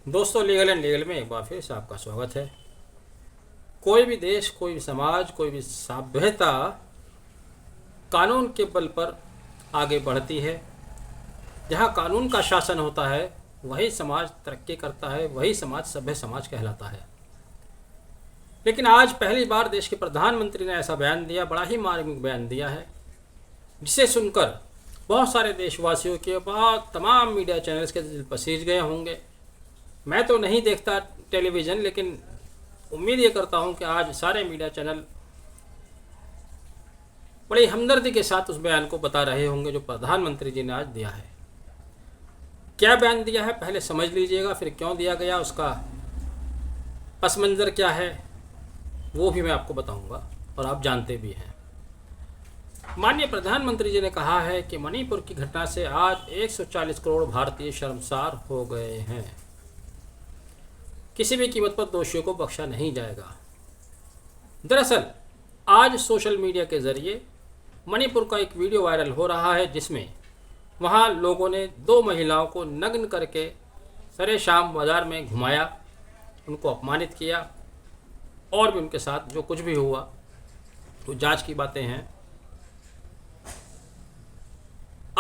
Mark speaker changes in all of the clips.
Speaker 1: दोस्तों, legal and legal में एक बार फिर से आपका स्वागत है। कोई भी देश, कोई भी समाज, कोई भी सभ्यता कानून के बल पर आगे बढ़ती है। जहाँ कानून का शासन होता है वही समाज तरक्की करता है, वही समाज सभ्य समाज कहलाता है। लेकिन आज पहली बार देश के प्रधानमंत्री ने ऐसा बयान दिया, बड़ा ही मार्मिक बयान दिया है, जिसे सुनकर बहुत सारे देशवासियों के, बहुत तमाम मीडिया चैनल्स के दिल पसीज गए होंगे। मैं तो नहीं देखता टेलीविज़न, लेकिन उम्मीद ये करता हूँ कि आज सारे मीडिया चैनल बड़ी हमदर्दी के साथ उस बयान को बता रहे होंगे जो प्रधानमंत्री जी ने आज दिया है। क्या बयान दिया है पहले समझ लीजिएगा, फिर क्यों दिया गया, उसका पस मंज़र क्या है वो भी मैं आपको बताऊंगा और आप जानते भी हैं। माननीय प्रधानमंत्री जी ने कहा है कि मणिपुर की घटना से आज 140 करोड़ भारतीय शर्मसार हो गए हैं। किसी भी कीमत पर दोषियों को बख्शा नहीं जाएगा। दरअसल आज सोशल मीडिया के ज़रिए मणिपुर का एक वीडियो वायरल हो रहा है, जिसमें वहाँ लोगों ने 2 महिलाओं को नग्न करके सरे शाम बाज़ार में घुमाया, उनको अपमानित किया और भी उनके साथ जो कुछ भी हुआ वो जांच की बातें हैं।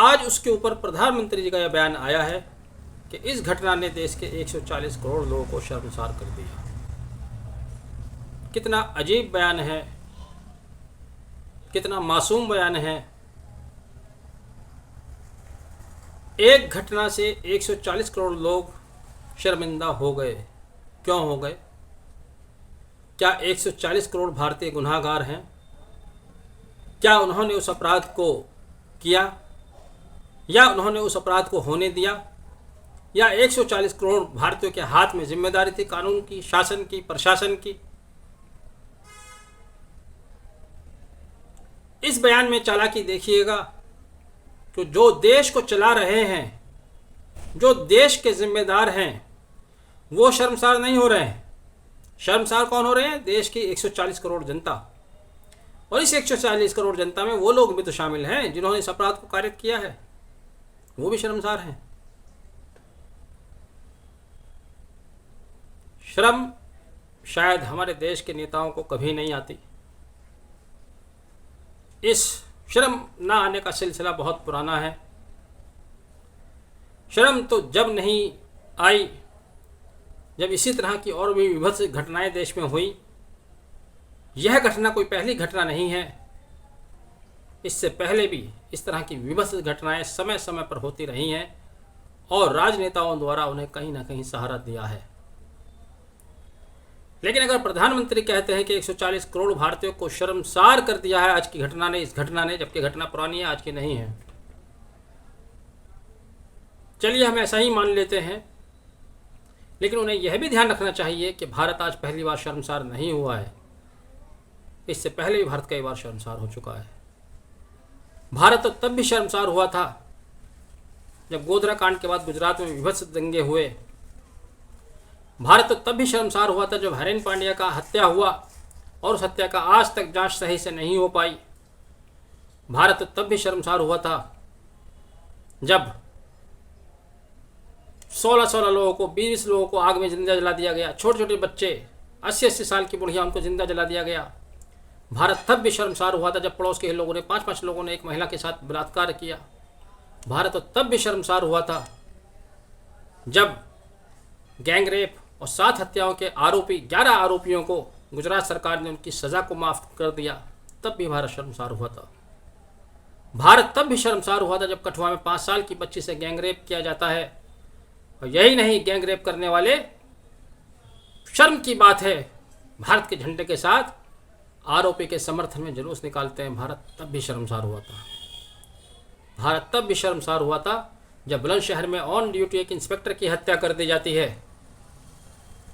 Speaker 1: आज उसके ऊपर प्रधानमंत्री जी का यह बयान आया है कि इस घटना ने देश के 140 करोड़ लोगों को शर्मसार कर दिया। कितना अजीब बयान है, कितना मासूम बयान है। एक घटना से 140 करोड़ लोग शर्मिंदा हो गए। क्यों हो गए? क्या 140 करोड़ भारतीय गुनाहगार हैं? क्या उन्होंने उस अपराध को किया या उन्होंने उस अपराध को होने दिया, या 140 करोड़ भारतीयों के हाथ में जिम्मेदारी थी कानून की, शासन की, प्रशासन की? इस बयान में चालाकी देखिएगा कि जो देश को चला रहे हैं, जो देश के जिम्मेदार हैं, वो शर्मसार नहीं हो रहे हैं। शर्मसार कौन हो रहे हैं? देश की 140 करोड़ जनता। और इस 140 करोड़ जनता में वो लोग भी तो शामिल हैं जिन्होंने इस अपराध को कारित किया है, वो भी शर्मसार हैं। शर्म शायद हमारे देश के नेताओं को कभी नहीं आती। इस शर्म ना आने का सिलसिला बहुत पुराना है। शर्म तो जब नहीं आई जब इसी तरह की और भी विभत्स घटनाएं देश में हुई। यह घटना कोई पहली घटना नहीं है। इससे पहले भी इस तरह की विभत्स घटनाएं समय समय पर होती रही हैं और राजनेताओं द्वारा उन्हें कहीं ना कहीं सहारा दिया है। लेकिन अगर प्रधानमंत्री कहते हैं कि 140 करोड़ भारतीयों को शर्मसार कर दिया है आज की घटना ने, इस घटना ने, जबकि घटना पुरानी है, आज की नहीं है, चलिए हम ऐसा ही मान लेते हैं। लेकिन उन्हें यह भी ध्यान रखना चाहिए कि भारत आज पहली बार शर्मसार नहीं हुआ है। इससे पहले भी भारत कई बार शर्मसार हो चुका है। भारत तो तब भी शर्मसार हुआ था जब गोधरा कांड के बाद गुजरात में विभत्स दंगे हुए। भारत तो तब भी शर्मसार हुआ था जब हरेन पांड्या का हत्या हुआ और उस हत्या का आज तक जांच सही से नहीं हो पाई। भारत तो तब भी शर्मसार हुआ था जब 16-16 लोगों को, 20 लोगों को आग में जिंदा जला दिया गया। छोटे छोटे बच्चे, 80-80 साल की बुढ़िया, उनको जिंदा जला दिया गया। भारत तब भी शर्मसार हुआ था जब पड़ोस के लोगों ने, 5-5 लोगों ने एक महिला के साथ बलात्कार किया। भारत तो तब भी शर्मसार हुआ था जब गैंगरेप और 7 हत्याओं के आरोपी, 11 आरोपियों को गुजरात सरकार ने उनकी सज़ा को माफ़ कर दिया। तब भी भारत शर्मसार हुआ था। भारत तब भी शर्मसार हुआ था जब कठुआ में 5 साल की बच्ची से गैंगरेप किया जाता है। और यही नहीं, गैंगरेप करने वाले, शर्म की बात है, भारत के झंडे के साथ आरोपी के समर्थन में जुलूस निकालते हैं। भारत तब भी शर्मसार हुआ था। भारत तब भी शर्मसार हुआ था जब बुलंदशहर में ऑन ड्यूटी एक इंस्पेक्टर की हत्या कर दी जाती है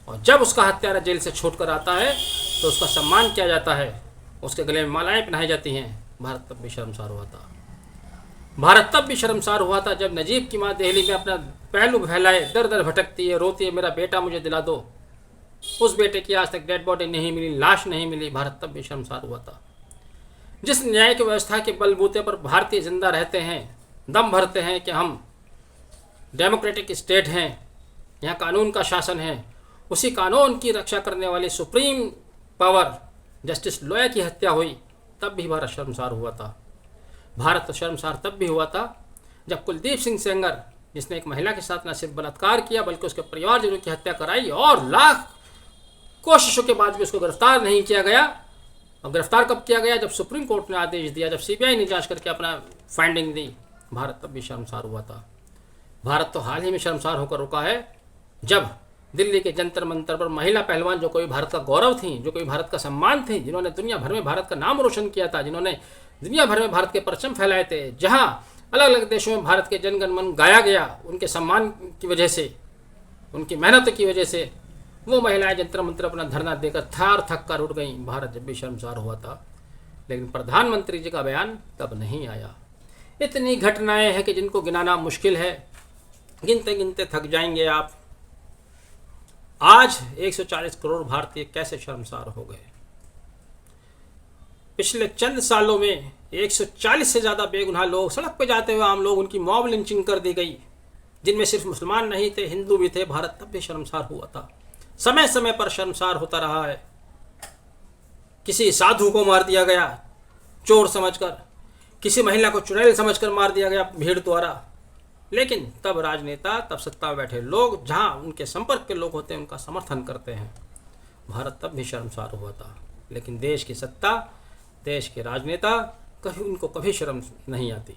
Speaker 1: और जब उसका हत्यारा जेल से छूटकर आता है तो उसका सम्मान किया जाता है, उसके गले में मालाएं पहनाई जाती हैं। भारत तब भी शर्मसार हुआ था। भारत तब भी शर्मसार हुआ था जब नजीब की माँ दिल्ली में अपना पहलू फैलाए दर दर भटकती है, रोती है, मेरा बेटा मुझे दिला दो। उस बेटे की आज तक डेड बॉडी नहीं मिली, लाश नहीं मिली। भारत तब भी शर्मसार हुआ था। जिस न्यायिक व्यवस्था के बलबूते पर भारतीय जिंदा रहते हैं, दम भरते हैं कि हम डेमोक्रेटिक स्टेट हैं, यहाँ कानून का शासन है, उसी कानून की रक्षा करने वाली सुप्रीम पावर जस्टिस लोया की हत्या हुई, तब भी भारत शर्मसार हुआ था। भारत तो शर्मसार तब भी हुआ था जब कुलदीप सिंह सेंगर, जिसने एक महिला के साथ न सिर्फ बलात्कार किया बल्कि उसके परिवारजनों की हत्या कराई, और लाख कोशिशों के बाद भी उसको गिरफ्तार नहीं किया गया। और गिरफ्तार कब किया गया? जब सुप्रीम कोर्ट ने आदेश दिया, जब सीबीआई ने जांच करके अपना फाइंडिंग दी। भारत तब भी शर्मसार हुआ था। भारत तो हाल ही में शर्मसार होकर रुका है जब दिल्ली के जंतर मंतर पर महिला पहलवान, जो कोई भारत का गौरव थी, जो कोई भारत का सम्मान थी, जिन्होंने दुनिया भर में भारत का नाम रोशन किया था, जिन्होंने दुनिया भर में भारत के परचम फैलाए थे, जहां अलग अलग देशों में भारत के जनगण मन गाया गया, उनके सम्मान की वजह से, उनकी मेहनत की वजह से, वो महिलाएं जंतर मंतर अपना धरना देकर थार थक कर उठ गई। भारत जब भी शर्मसार हुआ था, लेकिन प्रधानमंत्री जी का बयान तब नहीं आया। इतनी घटनाएं हैं कि जिनको गिनाना मुश्किल है, गिनते गिनते थक जाएंगे आप। आज 140 करोड़ भारतीय कैसे शर्मसार हो गए। पिछले चंद सालों में 140 से ज़्यादा बेगुनाह लोग सड़क पर जाते हुए आम लोग, उनकी मॉब लिंचिंग कर दी गई, जिनमें सिर्फ मुसलमान नहीं थे, हिंदू भी थे। भारत तब भी शर्मसार हुआ था, समय समय पर शर्मसार होता रहा है। किसी साधु को मार दिया गया चोर समझकर, किसी महिला को चुड़ैल समझकर मार दिया गया भीड़ द्वारा। लेकिन तब राजनेता, तब सत्ता में बैठे लोग, जहां उनके संपर्क के लोग होते हैं, उनका समर्थन करते हैं। भारत तब भी शर्मसार हुआ था, लेकिन देश की सत्ता, देश के राजनेता उनको कभी शर्म नहीं आती।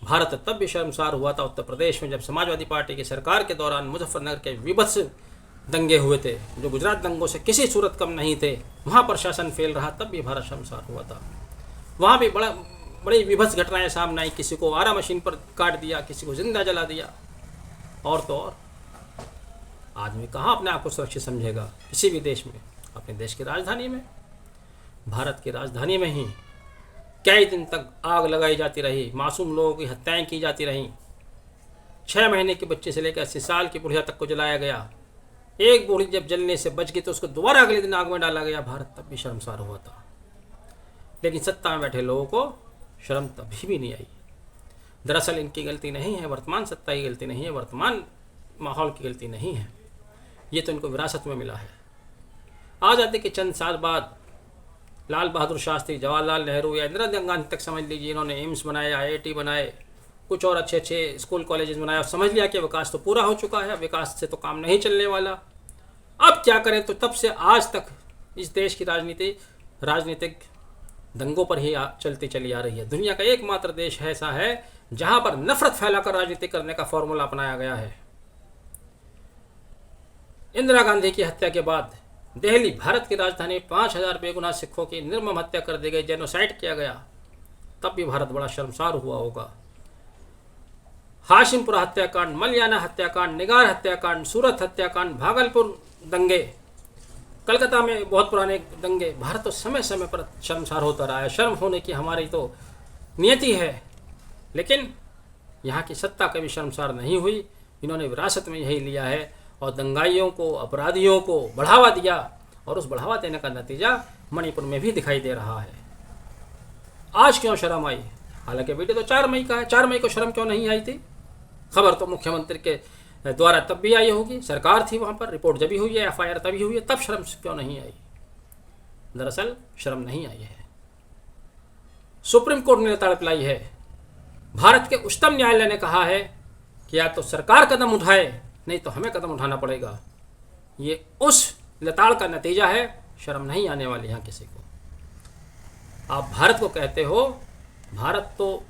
Speaker 1: भारत तब भी शर्मसार हुआ था उत्तर प्रदेश में, जब समाजवादी पार्टी की सरकार के दौरान मुजफ्फरनगर के विभत्स दंगे हुए थे, जो गुजरात दंगों से किसी सूरत कम नहीं थे। वहाँ प्रशासन फेल रहा, तब भी भारत शर्मसार हुआ था। वहाँ भी बड़ी विभत्स घटनाएं सामने आई। किसी को आरा मशीन पर काट दिया, किसी को जिंदा जला दिया। और तो और आदमी कहाँ अपने आप को सुरक्षित समझेगा किसी भी देश में? अपने देश की राजधानी में, भारत की राजधानी में ही कई दिन तक आग लगाई जाती रही, मासूम लोगों की हत्याएं की जाती रहीं। 6 महीने के बच्चे से लेकर 80 साल की बुढ़िया तक को जलाया गया। एक बूढ़ी जब जलने से बच गई तो उसको दोबारा अगले दिन आग में डाला गया। भारत तब भी शर्मसार हुआ था, लेकिन सत्ता में बैठे लोगों को शर्म तभी भी नहीं आई। दरअसल इनकी गलती नहीं है, वर्तमान सत्ता की गलती नहीं है, वर्तमान माहौल की गलती नहीं है। ये तो इनको विरासत में मिला है। आज़ादी के चंद साल बाद लाल बहादुर शास्त्री, जवाहरलाल नेहरू या इंदिरा गांधी तक समझ लीजिए, इन्होंने एम्स बनाए, IIT बनाए, कुछ और अच्छे अच्छे स्कूल कॉलेजेस बनाए, और समझ लिया कि विकास तो पूरा हो चुका है, विकास से तो काम नहीं चलने वाला। अब क्या करें? तो तब से आज तक इस देश की राजनीतिक दंगों पर ही चलती चली आ रही है। दुनिया का एकमात्र देश ऐसा है जहां पर नफरत फैलाकर राजनीति करने का फॉर्मूला अपनाया गया है। इंदिरा गांधी की हत्या के बाद दिल्ली, भारत की राजधानी, 5000 बेगुनाह सिखों की निर्मम हत्या कर दी गई, जेनोसाइड किया गया। तब भी भारत बड़ा शर्मसार हुआ होगा। हाशिमपुरा हत्याकांड, मलियाना हत्याकांड, निगार हत्याकांड, सूरत हत्याकांड, भागलपुर दंगे, कलकत्ता में बहुत पुराने दंगे। भारत तो समय समय पर शर्मसार होता रहा है। शर्म होने की हमारी तो नियति है, लेकिन यहाँ की सत्ता कभी शर्मसार नहीं हुई। इन्होंने विरासत में यही लिया है और दंगाइयों को, अपराधियों को बढ़ावा दिया, और उस बढ़ावा देने का नतीजा मणिपुर में भी दिखाई दे रहा है। आज क्यों शर्म आई? हालांकि वीडियो तो 4 मई का है। 4 मई को शर्म क्यों नहीं आई थी? खबर तो मुख्यमंत्री के द्वारा तब भी आई होगी, सरकार थी वहाँ पर, रिपोर्ट जब भी हुई है, FIR तभी हुई है, तब शर्म क्यों नहीं आई? दरअसल शर्म नहीं आई है। सुप्रीम कोर्ट ने तड़प लाई है। भारत के उच्चतम न्यायालय ने कहा है कि या तो सरकार कदम उठाए, नहीं तो हमें कदम उठाना पड़ेगा। ये उस लताड़ का नतीजा है। शर्म नहीं आने वाली यहाँ किसी को। आप भारत को कहते हो, भारत तो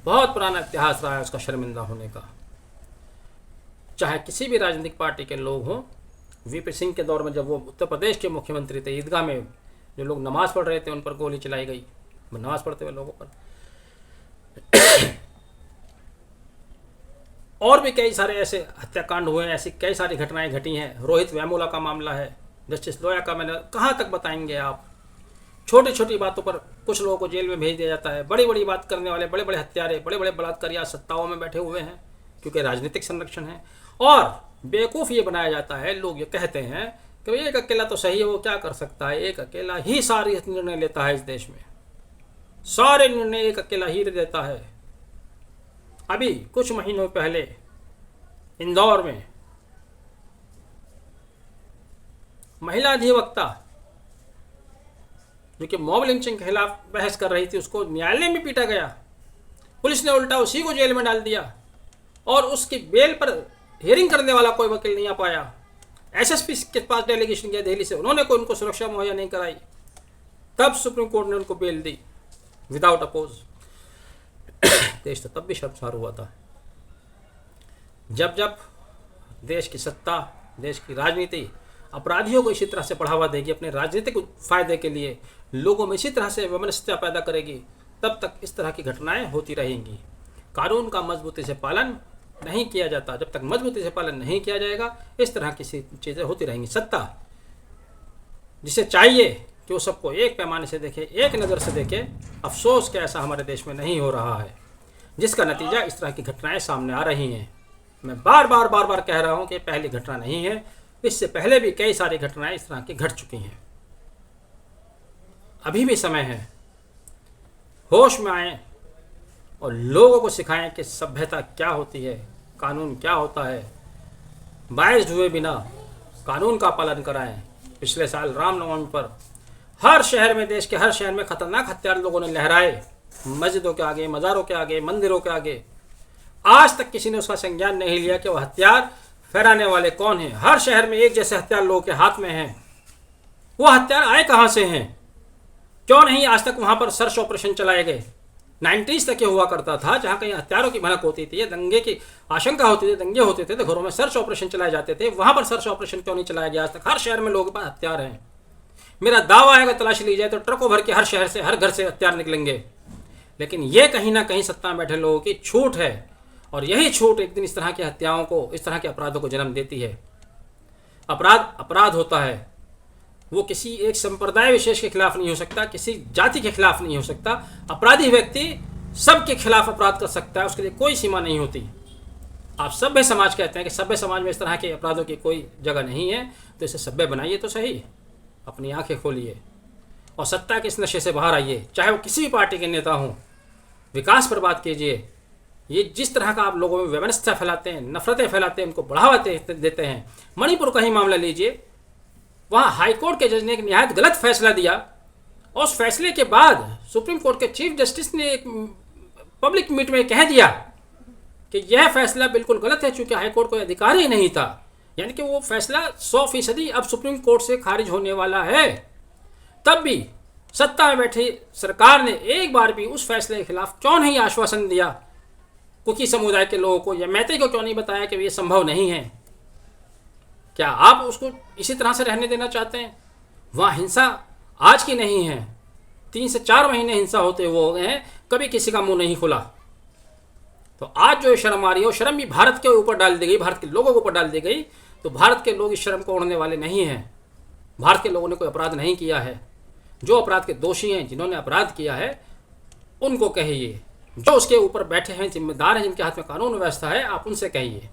Speaker 1: बहुत पुराना इतिहास रहा है उसका शर्मिंदा होने का। चाहे किसी भी राजनीतिक पार्टी के लोग हों, VP सिंह के दौर में जब वो उत्तर प्रदेश के मुख्यमंत्री थे, ईदगाह में जो लोग नमाज पढ़ रहे थे उन पर गोली चलाई गई, नमाज पढ़ते हुए लोगों पर। और भी कई सारे ऐसे हत्याकांड हुए हैं, ऐसी कई सारी घटनाएं घटी हैं। रोहित वेमुला का मामला है, जस्टिस लोया का, मैंने कहाँ तक बताएंगे आप? छोटी छोटी बातों पर कुछ लोगों को जेल में भेज दिया जाता है। बड़ी बड़ी बात करने वाले बड़े बड़े हत्यारे, बड़े बड़े बलात्कारी सत्ताओं में बैठे हुए हैं, क्योंकि राजनीतिक संरक्षण है। और बेवकूफ़ ये बनाया जाता है, लोग ये कहते हैं कि एक अकेला तो सही है, वो क्या कर सकता है, एक अकेला ही सारी निर्णय लेता है इस देश में, सारे निर्णय एक अकेला ही देता है। अभी कुछ महीनों पहले इंदौर में महिला अधिवक्ता जो कि मॉब लिंचिंग के खिलाफ बहस कर रही थी, उसको न्यायालय में पीटा गया। पुलिस ने उल्टा उसी को जेल में डाल दिया और उसकी बेल पर हियरिंग करने वाला कोई वकील नहीं आ पाया। एसएसपी के पास डेलीगेशन गया दिल्ली से, उन्होंने कोई उनको सुरक्षा मुहैया नहीं कराई। तब सुप्रीम कोर्ट ने उनको बेल दी विदाउट अपोज। देश तो तब भी शर्मसार हुआ था। जब जब देश की सत्ता, देश की राजनीति अपराधियों को इसी तरह से बढ़ावा देगी, अपने राजनीतिक फायदे के लिए लोगों में इसी तरह से वैमनस्यता पैदा करेगी, तब तक इस तरह की घटनाएं होती रहेंगी। कानून का मजबूती से पालन नहीं किया जाता, जब तक मजबूती से पालन नहीं किया जाएगा इस तरह की चीज़ें होती रहेंगी। सत्ता जिसे चाहिए कि वो सबको एक पैमाने से देखे, एक नज़र से देखे, अफसोस कि ऐसा हमारे देश में नहीं हो रहा है, जिसका नतीजा इस तरह की घटनाएं सामने आ रही हैं। मैं बार बार कह रहा हूं कि पहली घटना नहीं है, इससे पहले भी कई सारी घटनाएं इस तरह की घट चुकी हैं। अभी भी समय है, होश में आए और लोगों को सिखाएं कि सभ्यता क्या होती है, कानून क्या होता है। बायस्ड हुए बिना कानून का पालन कराएं। पिछले साल रामनवमी पर हर शहर में, देश के हर शहर में खतरनाक हथियार लोगों ने लहराए, मस्जिदों के आगे, मज़ारों के आगे, मंदिरों के आगे। आज तक किसी ने उसका संज्ञान नहीं लिया कि वह हथियार फहराने वाले कौन हैं। हर शहर में एक जैसे हथियार लोगों के हाथ में हैं। वो हथियार आए कहाँ से हैं? क्यों नहीं आज तक वहाँ पर सर्च ऑपरेशन चलाए गए? 90s तक ये हुआ करता था, जहाँ कहीं हथियारों की भनक होती थी, दंगे की आशंका होती थी, दंगे होते थे तो घरों में सर्च ऑपरेशन चलाए जाते थे। वहाँ पर सर्च ऑपरेशन क्यों नहीं चलाया गया आज तक? हर शहर में लोगों के पास हथियार हैं। मेरा दावा है अगर तलाशी ली जाए तो ट्रकों भर के हर शहर से, हर घर से हथियार निकलेंगे। लेकिन ये कहीं ना कहीं सत्ता में बैठे लोगों की छूट है, और यही छूट एक दिन इस तरह की हत्याओं को, इस तरह के अपराधों को जन्म देती है। अपराध होता है, वो किसी एक संप्रदाय विशेष के खिलाफ नहीं हो सकता, किसी जाति के खिलाफ नहीं हो सकता। अपराधी व्यक्ति सबके खिलाफ अपराध कर सकता है, उसके लिए कोई सीमा नहीं होती। आप सभ्य समाज कहते हैं कि सभ्य समाज में इस तरह के अपराधों की कोई जगह नहीं है, तो इसे सभ्य बनाइए तो सही, अपनी आंखें खोलिए और सत्ता के इस नशे से बाहर आइए। चाहे वो किसी भी पार्टी के नेता हों, विकास पर बात कीजिए। ये जिस तरह का आप लोगों में वैमनस्यता फैलाते हैं, नफरतें फैलाते हैं, उनको बढ़ावा देते हैं। मणिपुर का ही मामला लीजिए, वहाँ हाईकोर्ट के जज ने एक निहायत गलत फैसला दिया और उस फैसले के बाद सुप्रीम कोर्ट के चीफ जस्टिस ने एक पब्लिक मीट में कह दिया कि यह फैसला बिल्कुल गलत है, चूंकि हाईकोर्ट कोई अधिकार ही नहीं था। यानी कि वो फैसला 100% अब सुप्रीम कोर्ट से खारिज होने वाला है। तब भी सत्ता में बैठी सरकार ने एक बार भी उस फैसले के खिलाफ क्यों नहीं आश्वासन दिया? कुकी समुदाय के लोगों को या मैते को क्यों नहीं बताया कि ये संभव नहीं है? क्या आप उसको इसी तरह से रहने देना चाहते हैं? वहाँ हिंसा आज की नहीं है, 3 से 4 महीने हिंसा होते हुए हो गए हैं, कभी किसी का मुंह नहीं खुला। तो आज जो शर्म आ रही है, वो शर्म भी भारत के ऊपर डाल दी गई, भारत के लोगों के ऊपर डाल दी गई। तो भारत के लोग इस शर्म को ओढ़ने वाले नहीं हैं। भारत के लोगों ने कोई अपराध नहीं किया है। जो अपराध के दोषी हैं, जिन्होंने अपराध किया है, उनको कहिए। जो उसके ऊपर बैठे हैं, जिम्मेदार हैं, जिनके हाथ में कानून व्यवस्था है, आप उनसे कहिए।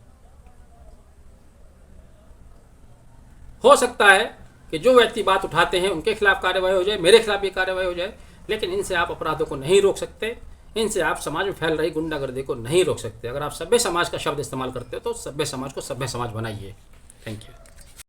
Speaker 1: हो सकता है कि जो व्यक्ति बात उठाते हैं उनके खिलाफ कार्रवाई हो जाए, मेरे खिलाफ भी कार्रवाई हो जाए, लेकिन इनसे आप अपराधों को नहीं रोक सकते, इनसे आप समाज में फैल रही गुंडागर्दी को नहीं रोक सकते। अगर आप सभ्य समाज का शब्द इस्तेमाल करते हो तो सभ्य समाज को सभ्य समाज बनाइए। Thank you.